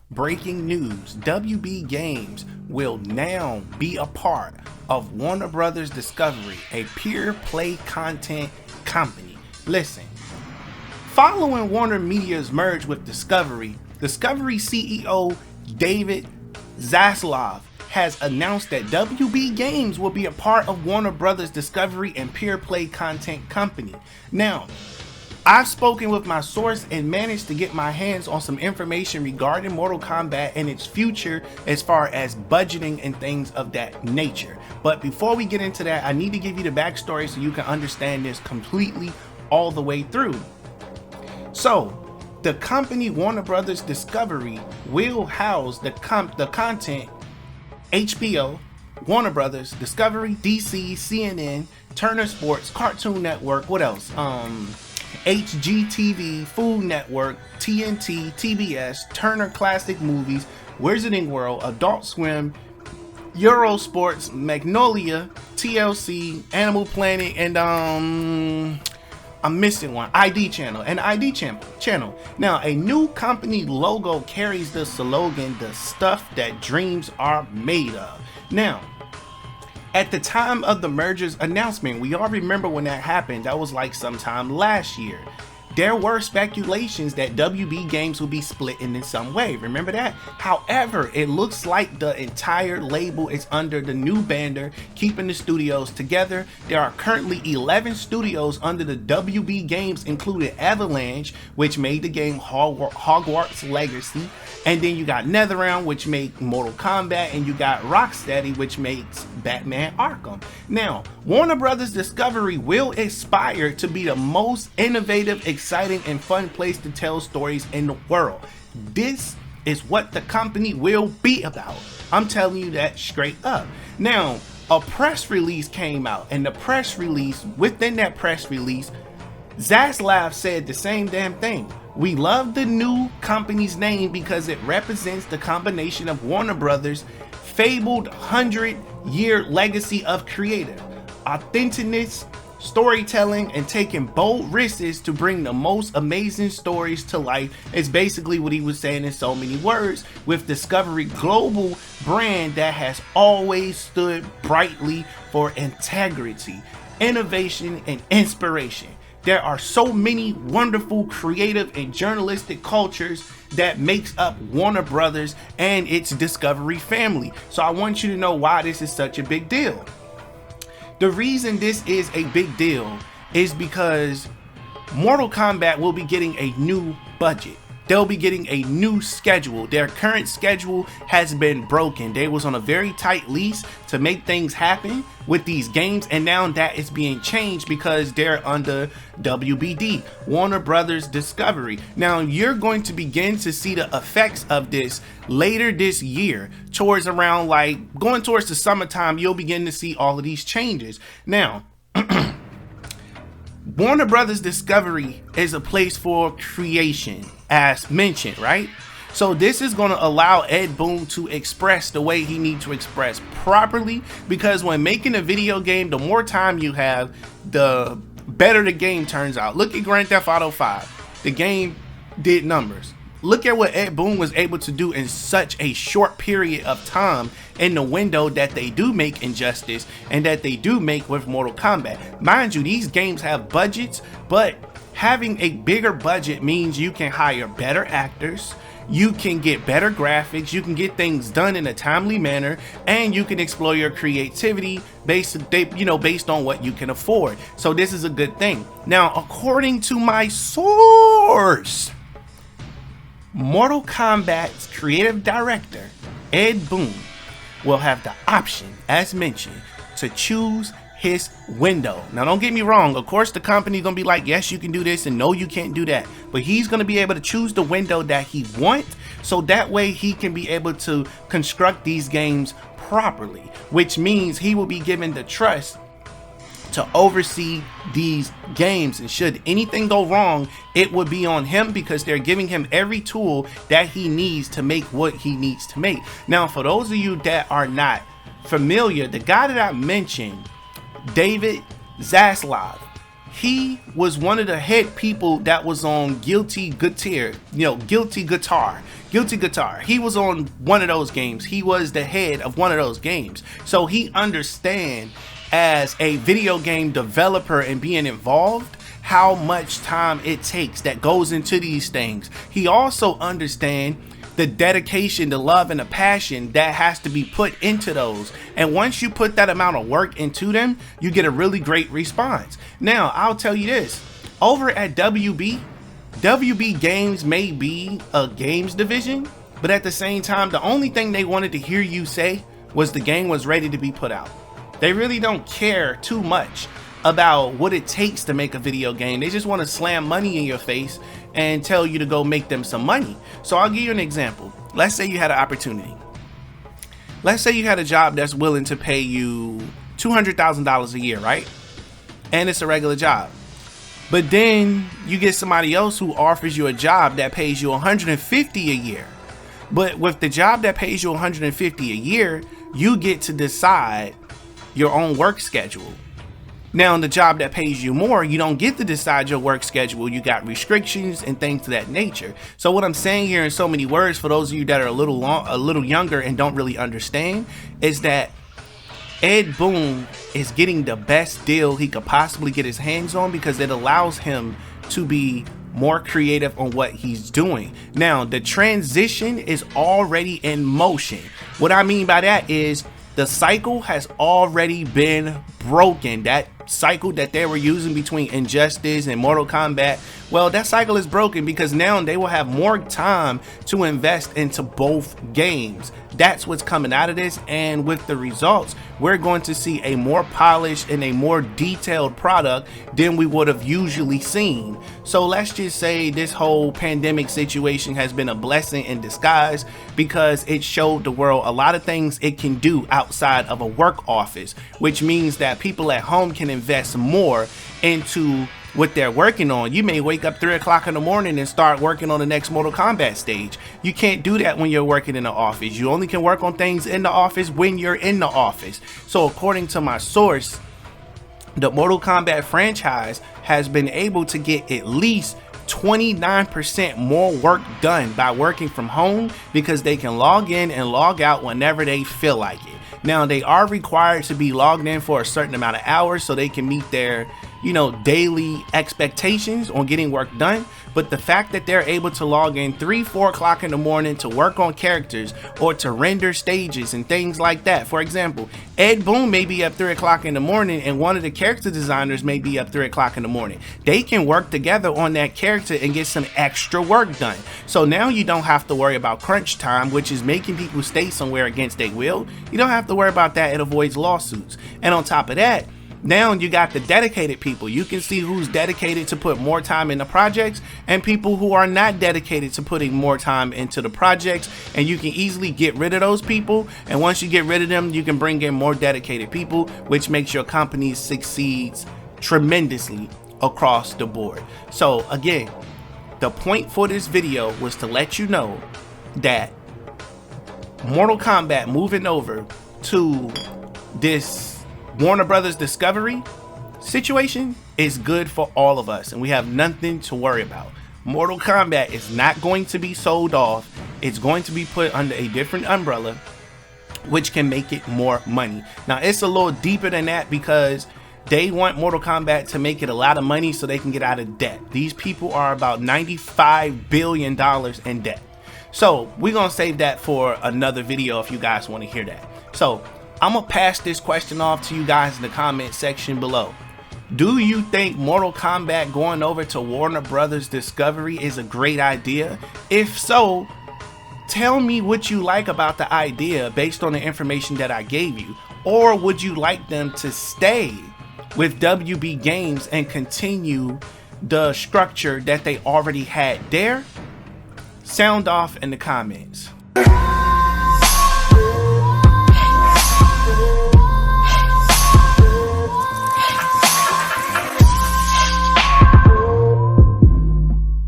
Breaking news, WB Games will now be a part of Warner Brothers Discovery, a pure play content company. Listen, following Warner Media's merge with Discovery CEO David Zaslav has announced that WB Games will be a part of Warner Brothers Discovery and pure play content company. Now, I've spoken with my source and managed to get my hands on some information regarding Mortal Kombat and its future as far as budgeting and things of that nature. But before we get into that, I need to give you the backstory so you can understand this completely all the way through. So, the company Warner Brothers Discovery will house the content HBO, Warner Brothers, Discovery, DC, CNN, Turner Sports, Cartoon Network, what else? HGTV, Food Network, TNT, TBS, Turner Classic Movies, Wizarding World, Adult Swim, Eurosports, Magnolia, TLC, Animal Planet, and I'm missing one, ID Channel, and ID Channel. Now, a new company logo carries the slogan, "The stuff that dreams are made of." Now, at the time of the merger's announcement, we all remember when that happened. That was like sometime last year. There were speculations that WB Games will be split in some way. Remember that? However, it looks like the entire label is under the new banner, keeping the studios together. There are currently 11 studios under the WB Games, including Avalanche, which made the game Hogwarts Legacy. And then you got Earthrealm, which made Mortal Kombat, and you got Rocksteady, which makes Batman Arkham. Now, Warner Brothers Discovery will aspire to be the most innovative, exciting, and fun place to tell stories in the world. This is what the company will be about. I'm telling you that straight up. Now, a press release came out, and within that press release, Zaslav said the same damn thing. "We love the new company's name because it represents the combination of Warner Brothers' fabled 100-year legacy of creative authenticness, storytelling, and taking bold risks to bring the most amazing stories to life." Is basically what he was saying in so many words, with Discovery global brand that has always stood brightly for integrity, innovation, and inspiration. There are so many wonderful creative and journalistic cultures that makes up Warner Brothers and its Discovery family. So I want you to know why this is such a big deal. The reason this is a big deal is because Mortal Kombat will be getting a new budget. They'll be getting a new schedule. Their current schedule has been broken. They was on a very tight leash to make things happen with these games, and now that is being changed because they're under WBD, Warner Brothers Discovery. Now, you're going to begin to see the effects of this later this year, towards around going towards the summertime. You'll begin to see all of these changes. Now, Warner Brothers Discovery is a place for creation, as mentioned, right? So this is going to allow Ed Boon to express the way he needs to express properly, because when making a video game, the more time you have, the better the game turns out. Look at Grand Theft Auto 5. The game did numbers. Look at what Ed Boon was able to do in such a short period of time in the window that they do make Injustice and that they do make with Mortal Kombat. Mind you, these games have budgets, but having a bigger budget means you can hire better actors, you can get better graphics, you can get things done in a timely manner, and you can explore your creativity based on what you can afford. So this is a good thing. Now, according to my source, Mortal Kombat's creative director, Ed Boon, will have the option, as mentioned, to choose his window. Now, don't get me wrong. Of course, the company gonna be like, yes, you can do this, and no, you can't do that. But he's gonna be able to choose the window that he wants, so that way he can be able to construct these games properly, which means he will be given the trust to oversee these games, and should anything go wrong, it would be on him, because they're giving him every tool that he needs to make what he needs to make. Now, for those of you that are not familiar, the guy that I mentioned, David Zaslav, he was one of the head people that was on Guilty Guitar. Guilty Guitar, he was on one of those games. He was the head of one of those games. So he understands, as a video game developer and being involved, how much time it takes that goes into these things. He also understands the dedication, the love, and the passion that has to be put into those. And once you put that amount of work into them, you get a really great response. Now, I'll tell you this, over at WB Games may be a games division, but at the same time, the only thing they wanted to hear you say was the game was ready to be put out. They really don't care too much about what it takes to make a video game. They just want to slam money in your face and tell you to go make them some money. So I'll give you an example. Let's say you had an opportunity. Let's say you had a job that's willing to pay you $200,000 a year, right? And it's a regular job. But then you get somebody else who offers you a job that pays you $150 a year. But with the job that pays you $150 a year, you get to decide your own work schedule. Now, in the job that pays you more, you don't get to decide your work schedule. You got restrictions and things of that nature. So what I'm saying here in so many words, for those of you that are a little younger and don't really understand, is that Ed Boon is getting the best deal he could possibly get his hands on, because it allows him to be more creative on what he's doing. Now, the transition is already in motion. What I mean by that is the cycle has already been broken. That cycle that they were using between Injustice and Mortal Kombat, well, that cycle is broken, because now they will have more time to invest into both games. That's what's coming out of this, and with the results, we're going to see a more polished and a more detailed product than we would have usually seen. So let's just say this whole pandemic situation has been a blessing in disguise, because it showed the world a lot of things it can do outside of a work office, which means that people at home can invest more into what they're working on. You may wake up 3 o'clock in the morning and start working on the next Mortal Kombat stage. You can't do that when you're working in the office. You only can work on things in the office when you're in the office. So according to my source, the Mortal Kombat franchise has been able to get at least 29% more work done by working from home, because they can log in and log out whenever they feel like it. Now, they are required to be logged in for a certain amount of hours so they can meet their, daily expectations on getting work done. But the fact that they're able to log in 3-4 o'clock in the morning to work on characters or to render stages and things like that. For example, Ed Boon may be up 3 o'clock in the morning, and one of the character designers may be up 3 o'clock in the morning. They can work together on that character and get some extra work done. So now you don't have to worry about crunch time, which is making people stay somewhere against their will. You don't have to worry about that. It avoids lawsuits. And on top of that, now you got the dedicated people. You can see who's dedicated to put more time in the projects, and people who are not dedicated to putting more time into the projects, and you can easily get rid of those people. And once you get rid of them, you can bring in more dedicated people, which makes your company succeeds tremendously across the board. So again, the point for this video was to let you know that Mortal Kombat moving over to this Warner Brothers Discovery situation is good for all of us, and we have nothing to worry about. Mortal Kombat is not going to be sold off. It's going to be put under a different umbrella, which can make it more money. Now, it's a little deeper than that, because they want Mortal Kombat to make it a lot of money so they can get out of debt. These people are about $95 billion in debt. So we're going to save that for another video if you guys want to hear that. So I'm going to pass this question off to you guys in the comment section below. Do you think Mortal Kombat going over to Warner Brothers Discovery is a great idea? If so, tell me what you like about the idea based on the information that I gave you. Or would you like them to stay with WB Games and continue the structure that they already had there? Sound off in the comments.